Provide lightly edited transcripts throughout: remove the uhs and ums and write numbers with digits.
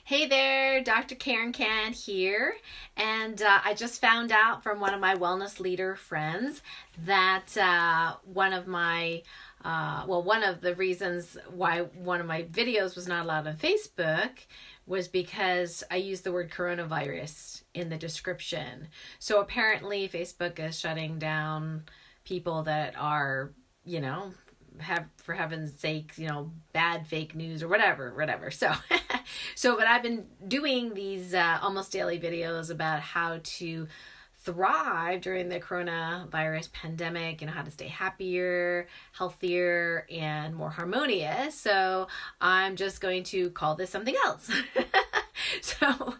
Hey there, Dr. Karen Can here, and I just found out from one of my wellness leader friends that one of the reasons why one of my videos was not allowed on Facebook was because I used the word coronavirus in the description. So apparently Facebook is shutting down people that are, have, for heaven's sake, bad fake news or whatever. But I've been doing these almost daily videos about how to thrive during the coronavirus pandemic, how to stay happier, healthier, and more harmonious. So I'm just going to call this something else. So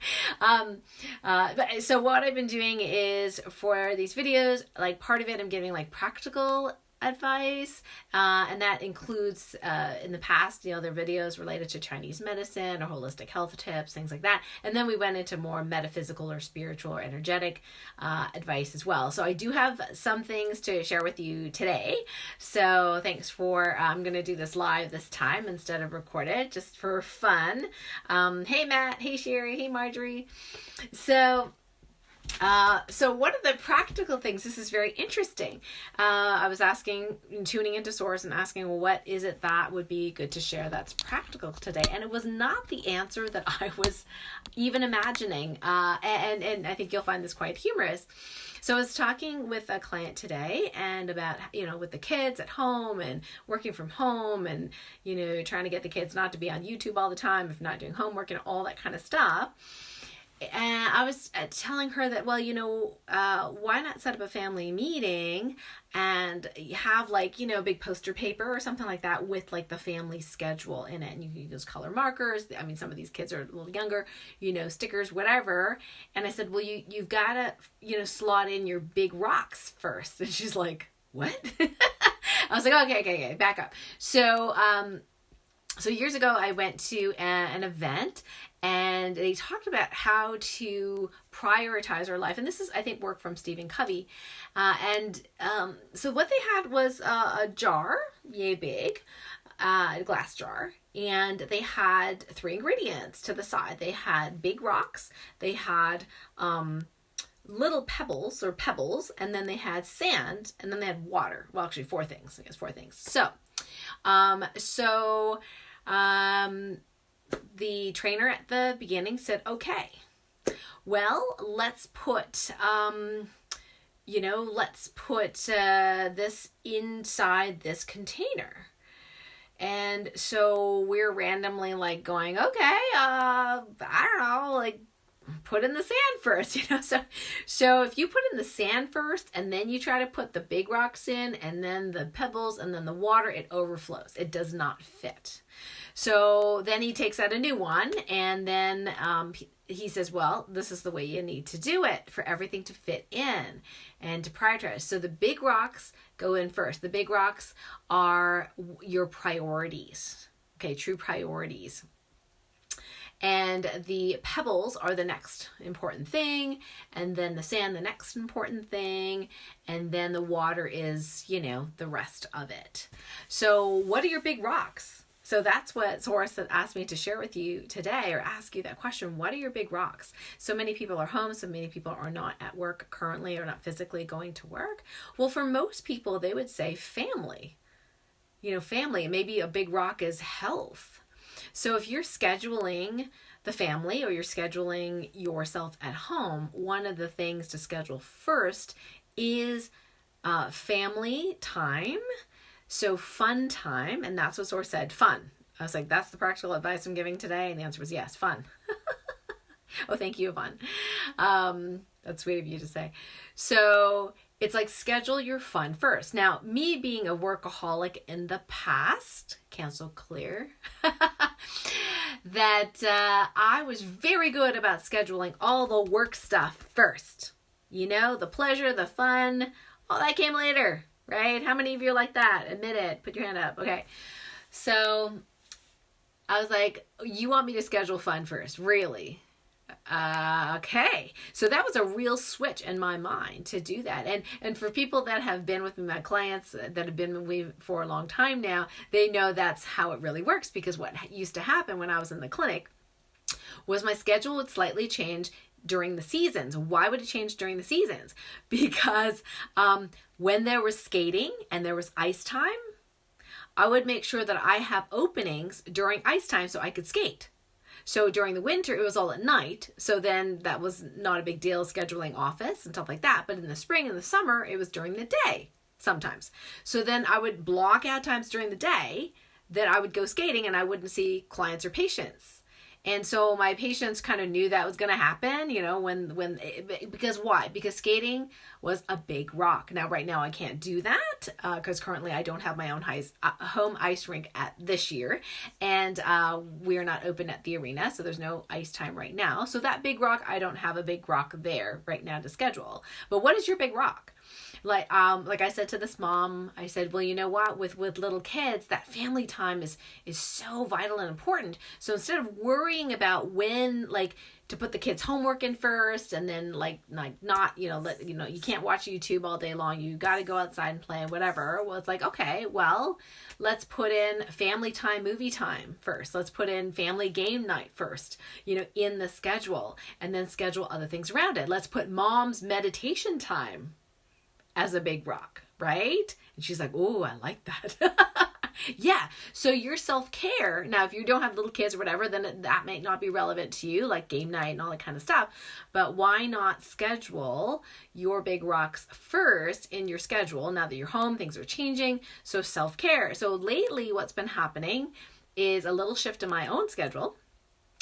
what I've been doing is for these videos, like part of it, I'm giving like practical advice, and that includes in the past, their videos related to Chinese medicine or holistic health tips, things like that. And then we went into more metaphysical or spiritual or energetic advice as well. So I do have some things to share with you today. So thanks I'm going to do this live this time instead of record it, just for fun. Hey Matt, hey Sherry, hey Marjorie. So one of the practical things, this is very interesting. I was tuning into Source and asking, well, what is it that would be good to share that's practical today? And it was not the answer that I was even imagining. And I think you'll find this quite humorous. So I was talking with a client today and about, with the kids at home and working from home and, trying to get the kids not to be on YouTube all the time, if not doing homework and all that kind of stuff. And I was telling her that, why not set up a family meeting and have a big poster paper or something like that with the family schedule in it. And you can use color markers. I mean, some of these kids are a little younger, stickers, whatever. And I said, well, you've got to, slot in your big rocks first. And she's like, what? I was like, okay, back up. So years ago, I went to an event and they talked about how to prioritize our life. And this is, I think, work from Steven Covey. So what they had was a jar, yay big, a glass jar. And they had 3 ingredients to the side. They had big rocks. They had little pebbles, and then they had sand, and then they had water. Well, actually 4 things. I guess 4 things. So the trainer at the beginning said, okay, well, let's put this inside this container. And so we're randomly going, okay, I don't know, put in the sand first, So if you put in the sand first and then you try to put the big rocks in and then the pebbles and then the water, it overflows. It does not fit. So then he takes out a new one and then he says, well, this is the way you need to do it for everything to fit in and to prioritize. So the big rocks go in first. The big rocks are your priorities. Okay, true priorities. And the pebbles are the next important thing, and then the sand, the next important thing, and then the water is, the rest of it. So what are your big rocks? So that's what Source asked me to share with you today, or ask you that question. What are your big rocks? So many people are home. So many people are not at work currently or not physically going to work. Well, for most people, they would say family. Family. Maybe a big rock is health. So if you're scheduling the family or you're scheduling yourself at home, one of the things to schedule first is family time. So fun time. And that's what Source said, fun. I was like, that's the practical advice I'm giving today. And the answer was yes, fun. Oh, thank you, Yvonne. That's sweet of you to say. So it's schedule your fun first. Now, me being a workaholic in the past, cancel clear, that I was very good about scheduling all the work stuff first. The pleasure, the fun, all that came later, right? How many of you are like that? Admit it. Put your hand up. Okay. So I was like, you want me to schedule fun first? Really? Okay. So that was a real switch in my mind to do that. And for people that have been with me, my clients that have been with me for a long time now, they know that's how it really works, because what used to happen when I was in the clinic was my schedule would slightly change during the seasons. Why would it change during the seasons? Because when there was skating and there was ice time, I would make sure that I have openings during ice time so I could skate. So during the winter, it was all at night. So then that was not a big deal scheduling office and stuff like that. But in the spring and the summer, it was during the day sometimes. So then I would block out times during the day that I would go skating and I wouldn't see clients or patients. And so my patients kind of knew that was going to happen, you know, because why? Because skating was a big rock. Now, right now I can't do that because currently I don't have my own home ice rink at this year. And we're not open at the arena. So there's no ice time right now. So that big rock, I don't have a big rock there right now to schedule. But what is your big rock? Like I said to this mom, I said, well, you know what, with little kids, that family time is so vital and important. So instead of worrying about when, like, to put the kids' homework in first, and then like not, you can't watch YouTube all day long. You got to go outside and play, whatever. Well, it's like, okay, well, let's put in family time, movie time first. Let's put in family game night first, in the schedule, and then schedule other things around it. Let's put mom's meditation time as a big rock, right? And she's like, oh, I like that. Yeah. So your self-care, now, if you don't have little kids or whatever, then that might not be relevant to you, like game night and all that kind of stuff. But why not schedule your big rocks first in your schedule now that you're home, things are changing. So self-care. So lately what's been happening is a little shift in my own schedule.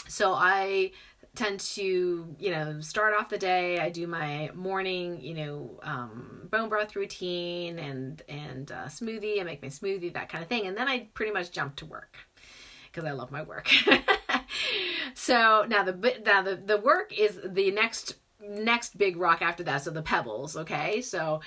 So I tend to, start off the day. I do my morning, bone broth routine and smoothie. I make my smoothie, that kind of thing. And then I pretty much jump to work because I love my work. So now the work is the next big rock after that. So the pebbles. Okay. So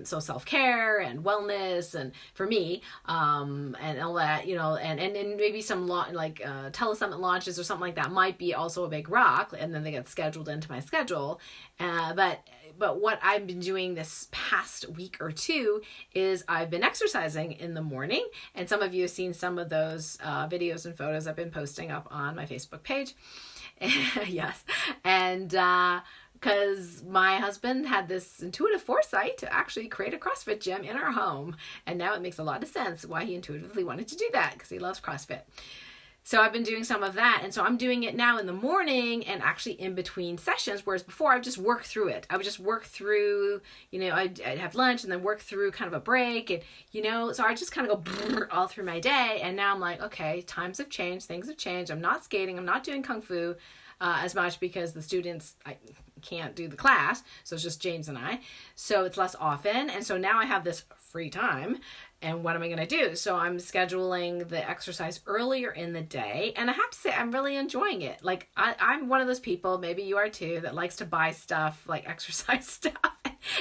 self-care and wellness, and for me, and all that, and maybe some telesummit launches or something like that might be also a big rock. And then they get scheduled into my schedule. But what I've been doing this past week or two is I've been exercising in the morning. And some of you have seen some of those videos and photos I've been posting up on my Facebook page. Yes. And because my husband had this intuitive foresight to actually create a CrossFit gym in our home. And now it makes a lot of sense why he intuitively wanted to do that, because he loves CrossFit. So I've been doing some of that. And so I'm doing it now in the morning and actually in between sessions, whereas before I would just work through it. I would just work through, I'd have lunch and then work through kind of a break. And, so I just kind of go all through my day. And now I'm like, okay, times have changed. Things have changed. I'm not skating. I'm not doing Kung Fu as much because the students, I can't do the class. So it's just James and I. So it's less often. And so now I have this free time. And what am I going to do? So I'm scheduling the exercise earlier in the day. And I have to say, I'm really enjoying it. Like, I'm one of those people, maybe you are too, that likes to buy stuff, like exercise stuff.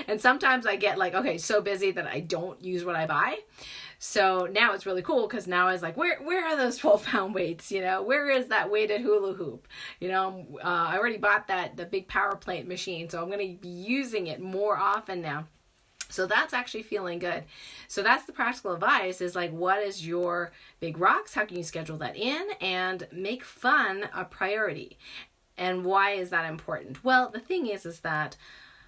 And sometimes I get so busy that I don't use what I buy. So now it's really cool because now I was like, where are those 12-pound weights? Where is that weighted hula hoop? I already bought the big power plate machine. So I'm going to be using it more often now. So that's actually feeling good. So that's the practical advice is like, what is your big rocks? How can you schedule that in and make fun a priority? And why is that important? Well, the thing is that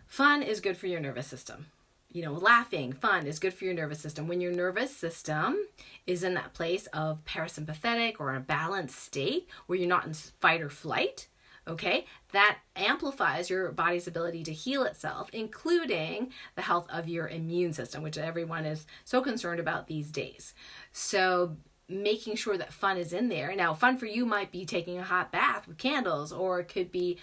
fun is good for your nervous system. Laughing, fun is good for your nervous system. When your nervous system is in that place of parasympathetic or a balanced state where you're not in fight or flight, okay, that amplifies your body's ability to heal itself, including the health of your immune system, which everyone is so concerned about these days. So making sure that fun is in there. Now, fun for you might be taking a hot bath with candles, or it could be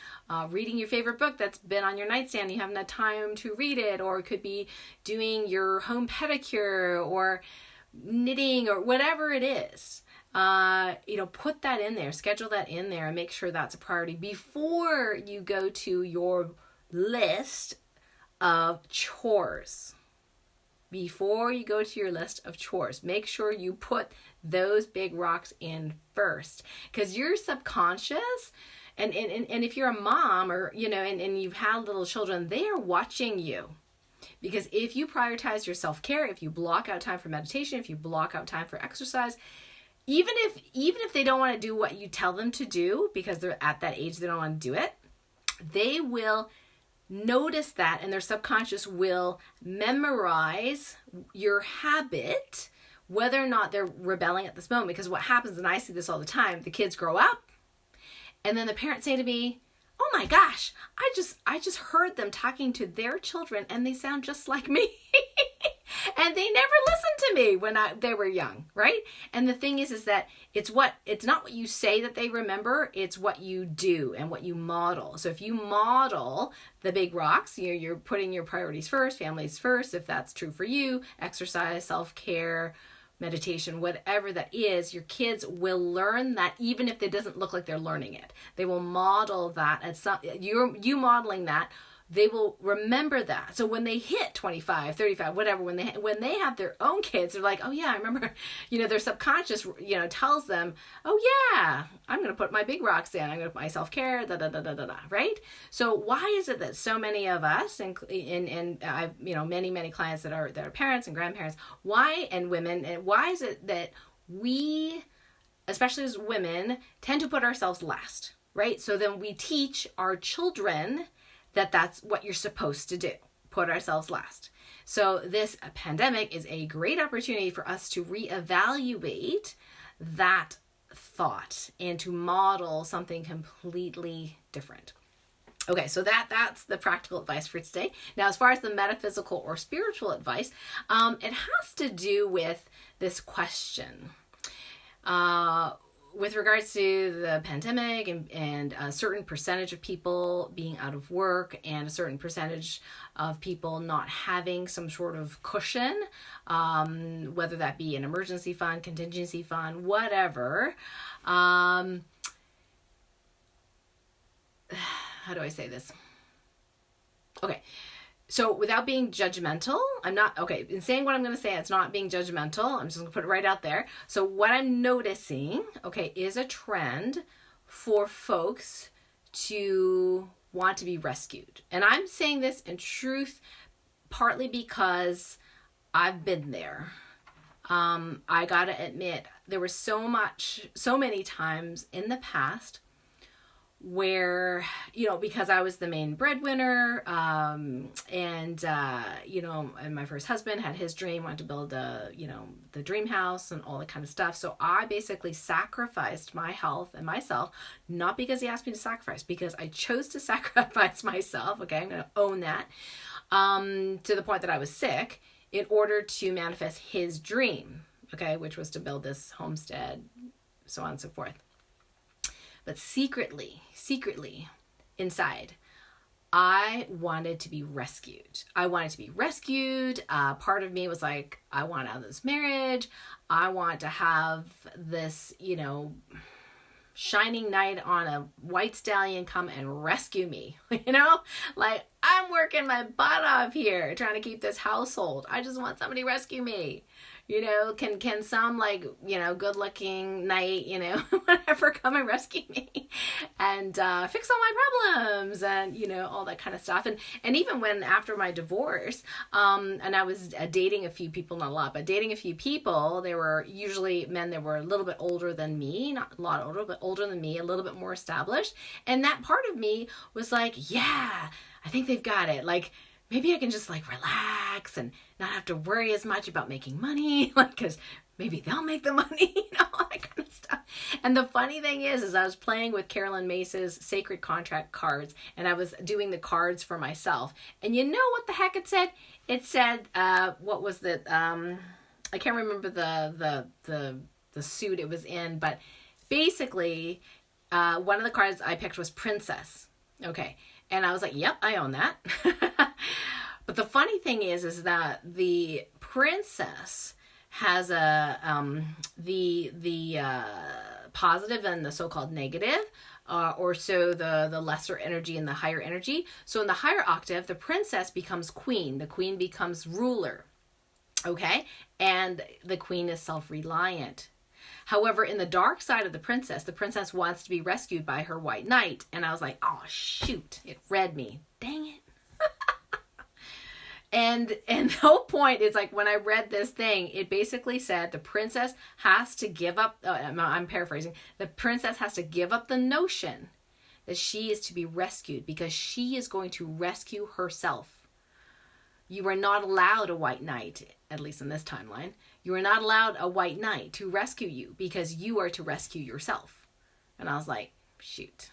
reading your favorite book that's been on your nightstand. You haven't had time to read it, or it could be doing your home pedicure or knitting or whatever it is. Put that in there, schedule that in there, and make sure that's a priority before you go to your list of chores. Before you go to your list of chores, make sure you put those big rocks in first, because your subconscious, and if you're a mom or, and you've had little children, they are watching you. Because if you prioritize your self-care, if you block out time for meditation, if you block out time for exercise, even if they don't want to do what you tell them to do because they're at that age they don't want to do it, they will notice that, and their subconscious will memorize your habit, whether or not they're rebelling at this moment. Because what happens, and I see this all the time, the kids grow up, and then the parents say to me, "Oh my gosh, I just heard them talking to their children, and they sound just like me." And they never listened to me when they were young, right? And the thing is that it's not what you say that they remember, it's what you do and what you model. So if you model the big rocks, you're putting your priorities first, families first, if that's true for you, exercise, self-care, meditation, whatever that is, your kids will learn that even if it doesn't look like they're learning it. They will model that at you modeling that. They will remember that. So when they hit 25, 35, whatever, when they have their own kids, they're like, "Oh yeah, I remember," their subconscious, tells them, "Oh yeah, I'm going to put my big rocks in. I'm going to put my self-care, right?" So why is it that so many of us, and I've, many clients that are parents and grandparents, and women, and why is it that we, especially as women, tend to put ourselves last, right? So then we teach our children that that's what you're supposed to do, put ourselves last. So this pandemic is a great opportunity for us to reevaluate that thought and to model something completely different. Okay, so that's the practical advice for today. Now, as far as the metaphysical or spiritual advice, it has to do with this question. With regards to the pandemic and a certain percentage of people being out of work and a certain percentage of people not having some sort of cushion, whether that be an emergency fund, contingency fund, whatever. How do I say this? Okay. So without being judgmental, in saying what I'm going to say, it's not being judgmental. I'm just going to put it right out there. So what I'm noticing, is a trend for folks to want to be rescued. And I'm saying this in truth, partly because I've been there. I got to admit, there was so many times in the past where, because I was the main breadwinner, and my first husband had his dream, wanted to build the dream house and all that kind of stuff. So I basically sacrificed my health and myself, not because he asked me to sacrifice, because I chose to sacrifice myself. Okay, I'm going to own that, to the point that I was sick in order to manifest his dream, which was to build this homestead, so on and so forth. But secretly inside, I wanted to be rescued. Part of me was like, I want out of this marriage. I want to have this, shining knight on a white stallion come and rescue me. Like, I'm working my butt off here trying to keep this household. I just want somebody to rescue me. Can some good looking knight, whatever, come and rescue me and fix all my problems and, all that kind of stuff. And even when after my divorce, and I was dating a few people, not a lot, but dating a few people, they were usually men that were a little bit older than me, not a lot older, but older than me, a little bit more established. And that part of me was like, yeah, I think they've got it. Like, maybe I can just relax and not have to worry as much about making money, because maybe they'll make the money, all that kind of stuff. And the funny thing is I was playing with Carolyn Mace's Sacred Contract cards, and I was doing the cards for myself. And you know what the heck it said? It said, what was the, I can't remember the suit it was in, but basically, one of the cards I picked was Princess. Okay. And I was like, yep, I own that. But the funny thing is that the princess has the positive and the so-called negative, or so the lesser energy and the higher energy. So in the higher octave, the princess becomes queen. The queen becomes ruler. Okay? And the queen is self-reliant. However, in the dark side of the princess wants to be rescued by her white knight. And I was like, oh, shoot, it read me. Dang it. And the whole point is, like, when I read this thing, it basically said the princess has to give up, I'm paraphrasing, the princess has to give up the notion that she is to be rescued because she is going to rescue herself. You are not allowed a white knight, at least in this timeline. You are not allowed a white knight to rescue you because you are to rescue yourself. And I was like, shoot.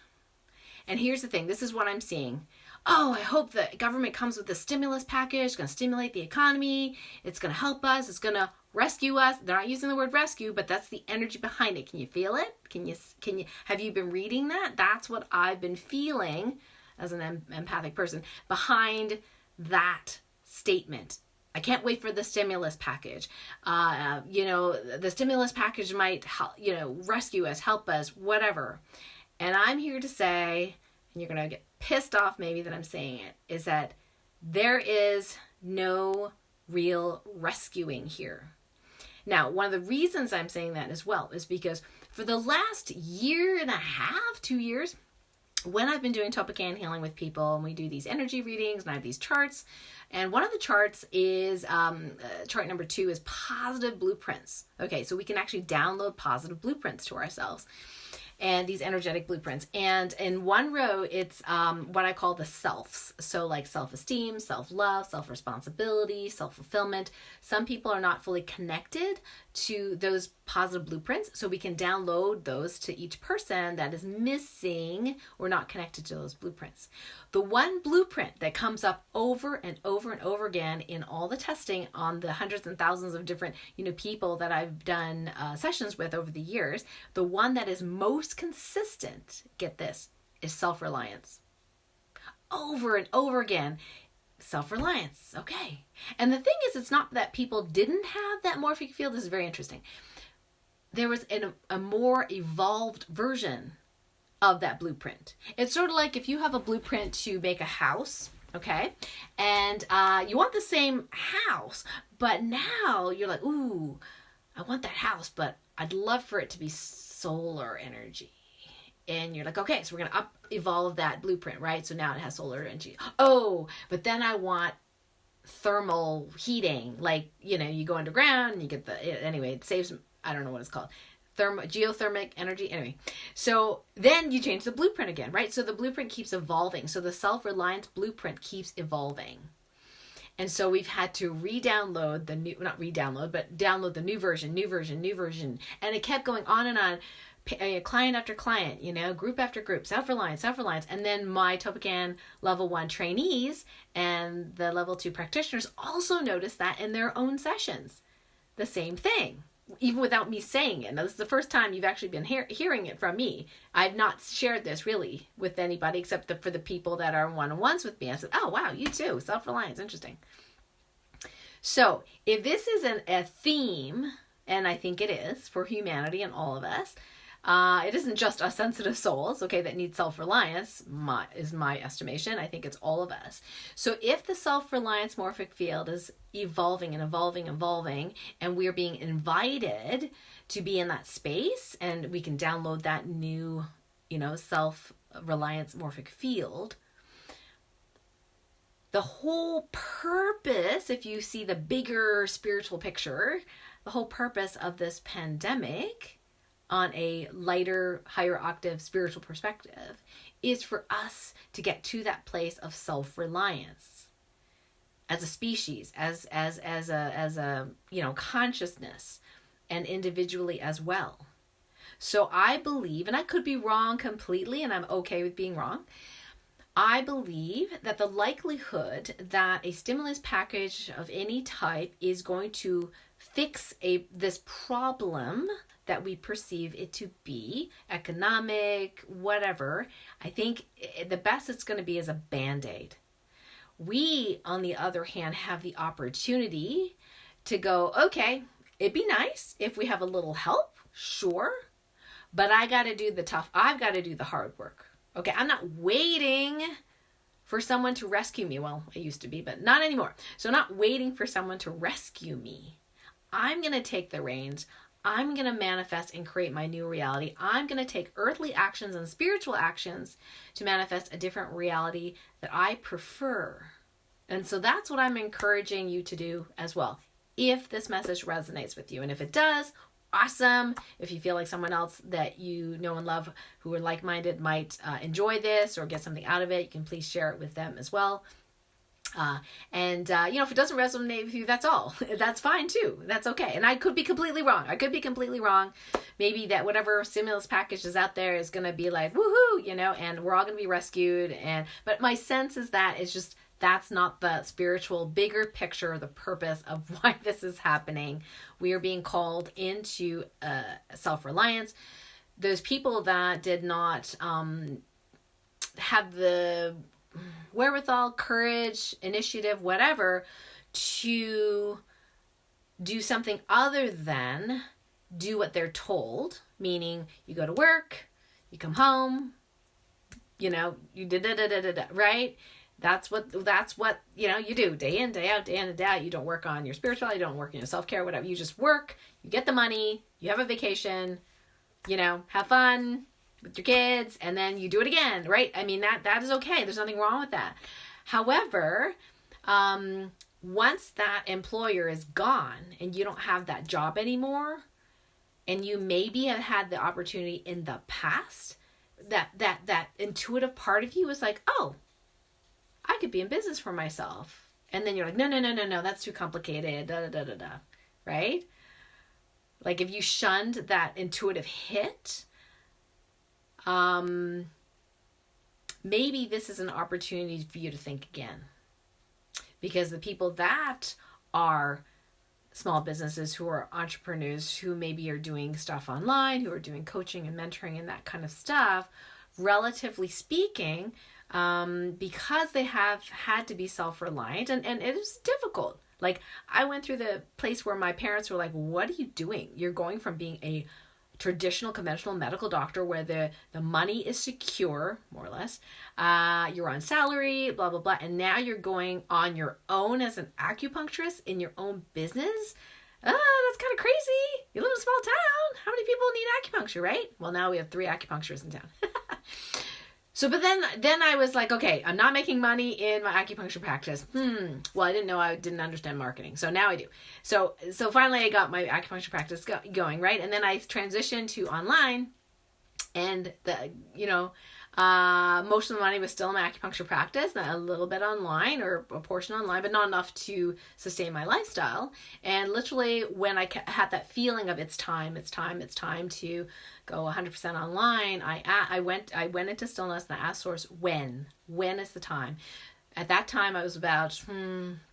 And here's the thing. This is what I'm seeing. Oh, I hope the government comes with a stimulus package. It's going to stimulate the economy. It's going to help us. It's going to rescue us. They're not using the word rescue, but that's the energy behind it. Can you feel it? Can you, have you been reading that? That's what I've been feeling as an empathic person behind that statement. I can't wait for the stimulus package. The stimulus package might help, rescue us, help us, whatever. And I'm here to say, and you're going to get pissed off maybe that I'm saying it, is that there is no real rescuing here. Now, one of the reasons I'm saying that as well is because for the last year and a half, 2 years, when I've been doing Topican healing with people and we do these energy readings and I have these charts, and one of the charts is, chart number 2 is positive blueprints. Okay, so we can actually download positive blueprints to ourselves. And these energetic blueprints. And in one row, it's what I call the selves. So like self-esteem, self-love, self-responsibility, self-fulfillment. Some people are not fully connected to those positive blueprints. So we can download those to each person that is missing or not connected to those blueprints. The one blueprint that comes up over and over and over again in all the testing on the hundreds and thousands of different people that I've done sessions with over the years, the one that is most consistent, get this, is self-reliance. Over and over again, self-reliance. Okay. And the thing is, it's not that people didn't have that morphic field. This is very interesting. There was a more evolved version of that blueprint. It's sort of like if you have a blueprint to make a house, okay, and you want the same house, but now you're like, ooh, I want that house, but I'd love for it to be solar energy. And you're like, okay, so we're going to evolve that blueprint, right? So now it has solar energy. Oh, but then I want thermal heating. Like, you go underground and you get anyway, it saves, I don't know what it's called. Geothermic energy. Anyway, so then you change the blueprint again, right? So the blueprint keeps evolving. So the self-reliance blueprint keeps evolving. And so we've had to download the new version. And it kept going on and on. Client after client, group after group, self-reliance. And then my Topican level 1 trainees and the level 2 practitioners also noticed that in their own sessions. The same thing, even without me saying it. Now, this is the first time you've actually been hearing it from me. I've not shared this really with anybody except for the people that are one-on-ones with me. I said, oh, wow, you too, self-reliance, interesting. So if this is a theme, and I think it is for humanity and all of us, it isn't just us sensitive souls, okay, that need self-reliance, is my estimation. I think it's all of us. So if the self-reliance morphic field is evolving, and we're being invited to be in that space, and we can download that new, self-reliance morphic field, the whole purpose, if you see the bigger spiritual picture, the whole purpose of this pandemic on a lighter, higher octave spiritual perspective is for us to get to that place of self-reliance as a species, as a consciousness, and individually as well. So I believe, and I could be wrong completely, and I'm okay with being wrong, I believe that the likelihood that a stimulus package of any type is going to fix this problem that we perceive it to be, economic, whatever, I think the best it's going to be is a Band-Aid. We, on the other hand, have the opportunity to go, okay, it'd be nice if we have a little help, sure, but I've got to do the hard work. Okay, I'm not waiting for someone to rescue me. Well, I used to be, but not anymore. So I'm not waiting for someone to rescue me. I'm going to take the reins. I'm going to manifest and create my new reality. I'm going to take earthly actions and spiritual actions to manifest a different reality that I prefer. And so that's what I'm encouraging you to do as well, if this message resonates with you. And if it does, awesome. If you feel like someone else that you know and love who are like-minded might enjoy this or get something out of it, you can please share it with them as well. If it doesn't resonate with you, that's all. That's fine too. That's okay. And I could be completely wrong. Maybe that whatever stimulus package is out there is going to be like, woohoo, and we're all going to be rescued. But my sense is that it's just, that's not the spiritual bigger picture, the purpose of why this is happening. We are being called into self-reliance. Those people that did not have the wherewithal, courage, initiative, whatever, to do something other than do what they're told, meaning you go to work, you come home, you da-da-da-da-da-da, right? That's what you do day in, day out, day in and day out. You don't work on your spirituality, you don't work on your self-care, whatever. You just work, you get the money, you have a vacation, have fun with your kids, and then you do it again, right? I mean, that is okay. There's nothing wrong with that. However, once that employer is gone and you don't have that job anymore, and you maybe have had the opportunity in the past, that intuitive part of you is like, oh, I could be in business for myself. And then you're like, no, that's too complicated, da-da-da-da-da, right? Like if you shunned that intuitive hit, maybe this is an opportunity for you to think again. Because the people that are small businesses, who are entrepreneurs, who maybe are doing stuff online, who are doing coaching and mentoring and that kind of stuff, relatively speaking, because they have had to be self-reliant, and it is difficult. Like I went through the place where my parents were like, what are you doing? You're going from being a traditional, conventional medical doctor where the money is secure, more or less. You're on salary, blah, blah, blah. And now you're going on your own as an acupuncturist in your own business. That's kind of crazy. You live in a small town. How many people need acupuncture, right? Well, now we have 3 acupuncturists in town. But then I was like, okay, I'm not making money in my acupuncture practice. Well, I didn't know, I didn't understand marketing. So now I do. So finally I got my acupuncture practice going, right? And then I transitioned to online, and most of the money was still in my acupuncture practice, and a little bit online, or a portion online, but not enough to sustain my lifestyle. And literally when I had that feeling of it's time to go 100% online, I went into stillness and I asked Source, when is the time? At that time I was about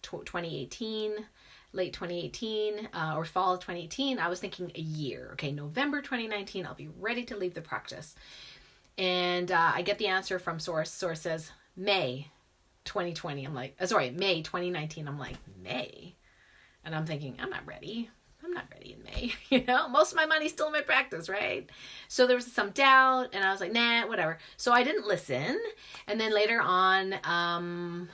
2018, late 2018, or fall of 2018. I was thinking a year. Okay, November 2019, I'll be ready to leave the practice. And I get the answer from Source. Source says May 2020. I'm like, May 2019. I'm like, May? And I'm thinking, I'm not ready in May. Most of my money's still in my practice, right? So there was some doubt, and I was like, nah, whatever. So I didn't listen. And then later on,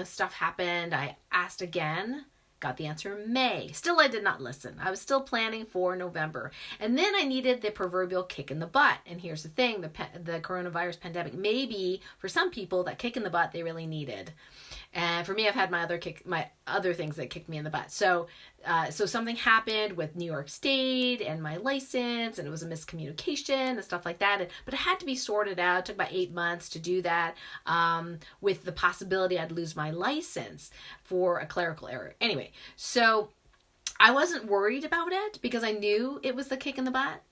stuff happened. I asked again. Got the answer in May. Still, I did not listen. I was still planning for November. And then I needed the proverbial kick in the butt. And here's the thing, the coronavirus pandemic, maybe for some people, that kick in the butt they really needed. And for me, I've had my other things that kicked me in the butt. So something happened with New York State and my license, and it was a miscommunication and stuff like that. But it had to be sorted out. It took about 8 months to do that, with the possibility I'd lose my license for a clerical error. Anyway, so I wasn't worried about it because I knew it was the kick in the butt.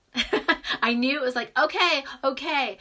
I knew it was like, okay,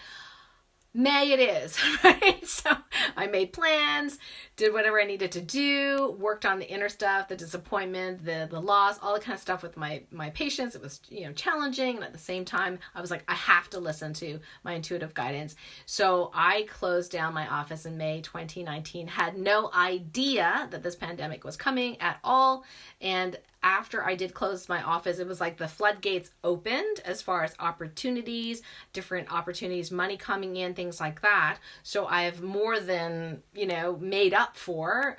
May it is, right? So I made plans, did whatever I needed to do, worked on the inner stuff, the disappointment, the loss, all the kind of stuff with my patients. It was, challenging. And at the same time, I was like, I have to listen to my intuitive guidance. So I closed down my office in May 2019, had no idea that this pandemic was coming at all. And after I did close my office, it was like the floodgates opened as far as opportunities, different opportunities, money coming in, things like that. So I've more than, made up for,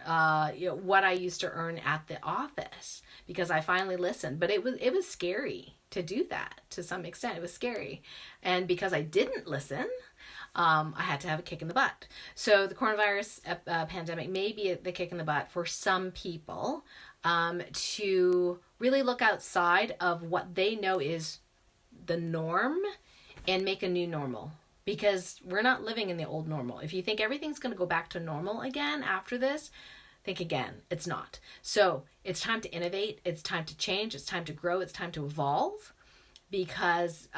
what I used to earn at the office, because I finally listened. But it was scary to do that to some extent. It was scary. And because I didn't listen, I had to have a kick in the butt. So the coronavirus pandemic may be the kick in the butt for some people, to really look outside of what they know is the norm and make a new normal. Because we're not living in the old normal. If you think everything's going to go back to normal again after this, think again. It's not. So it's time to innovate. It's time to change. It's time to grow. It's time to evolve, because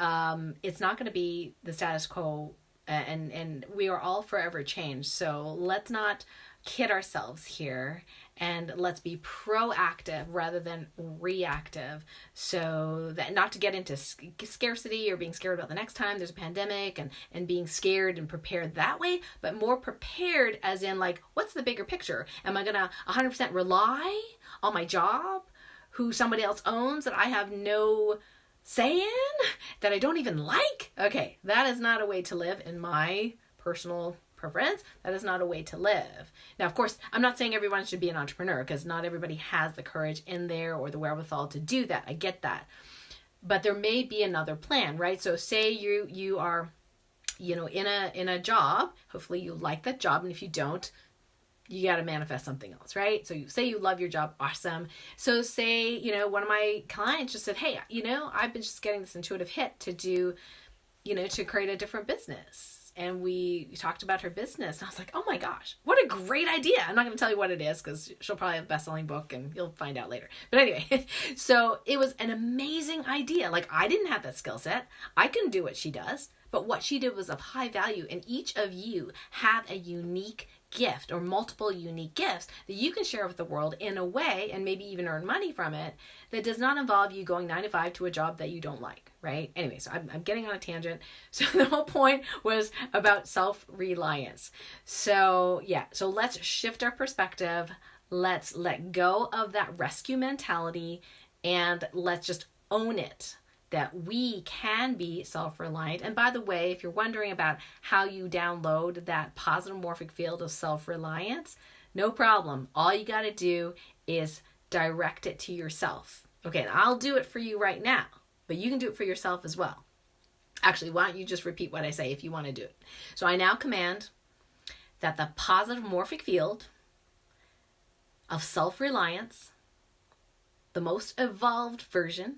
it's not going to be the status quo, and we are all forever changed. So let's not kid ourselves here, and let's be proactive rather than reactive, so that not to get into scarcity or being scared about the next time there's a pandemic, and being scared and prepared that way, but more prepared as in, like, what's the bigger picture? Am I gonna 100% rely on my job, who somebody else owns, that I have no say in, that I don't even like? Okay, that is not a way to live in my personal preference. That is not a way to live. Now, of course, I'm not saying everyone should be an entrepreneur, because not everybody has the courage in there or the wherewithal to do that. I get that. But there may be another plan, right? So say you are, in a job. Hopefully you like that job. And if you don't, you got to manifest something else, right? So you say you love your job. Awesome. So say, one of my clients just said, hey, I've been just getting this intuitive hit to do, to create a different business. And we talked about her business. And I was like, oh my gosh, what a great idea. I'm not going to tell you what it is, because she'll probably have a best-selling book and you'll find out later. But anyway, so it was an amazing idea. Like, I didn't have that skill set. I couldn't do what she does. But what she did was of high value. And each of you have a unique gift, or multiple unique gifts, that you can share with the world in a way, and maybe even earn money from it, that does not involve you going 9 to 5 to a job that you don't like, right? Anyway, so I'm getting on a tangent. So the whole point was about self-reliance. So yeah, so let's shift our perspective. Let's let go of that rescue mentality, and let's just own it, that we can be self-reliant. And by the way, if you're wondering about how you download that positive morphic field of self-reliance, no problem. All you got to do is direct it to yourself. Okay, and I'll do it for you right now, but you can do it for yourself as well. Actually, why don't you just repeat what I say if you want to do it? So I now command that the positive morphic field of self-reliance, the most evolved version,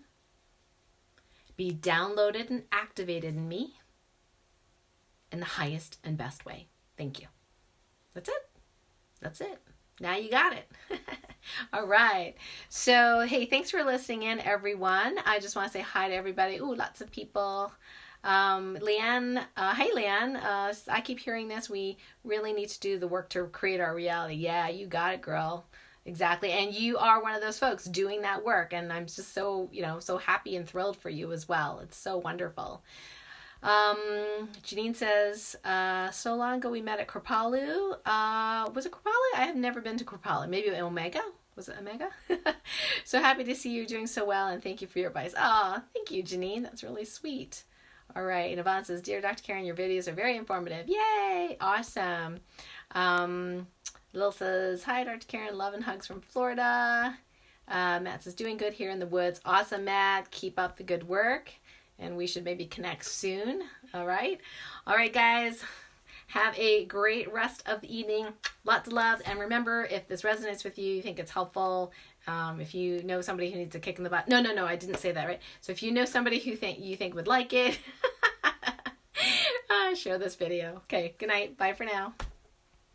be downloaded and activated in me in the highest and best way. Thank you. That's it. That's it. Now you got it. All right. So, hey, thanks for listening in, everyone. I just want to say hi to everybody. Ooh, lots of people. Leanne, hey, Leanne, I keep hearing this. We really need to do the work to create our reality. Yeah, you got it, girl. Exactly. And you are one of those folks doing that work. And I'm just so, so happy and thrilled for you as well. It's so wonderful. Janine says, so long ago we met at Kripalu. Was it Kripalu? I have never been to Kripalu. Maybe Omega? Was it Omega? So happy to see you doing so well. And thank you for your advice. Oh, thank you, Janine. That's really sweet. All right. And Yvonne says, dear Dr. Karen, your videos are very informative. Yay. Awesome. Lil says, hi, Dr. Karen, love and hugs from Florida. Matt says, doing good here in the woods. Awesome, Matt. Keep up the good work. And we should maybe connect soon. All right. All right, guys. Have a great rest of the evening. Lots of love. And remember, if this resonates with you, you think it's helpful, if you know somebody who needs a kick in the butt. No, I didn't say that, right? So if you know somebody who you think would like it, share this video. Okay, good night. Bye for now.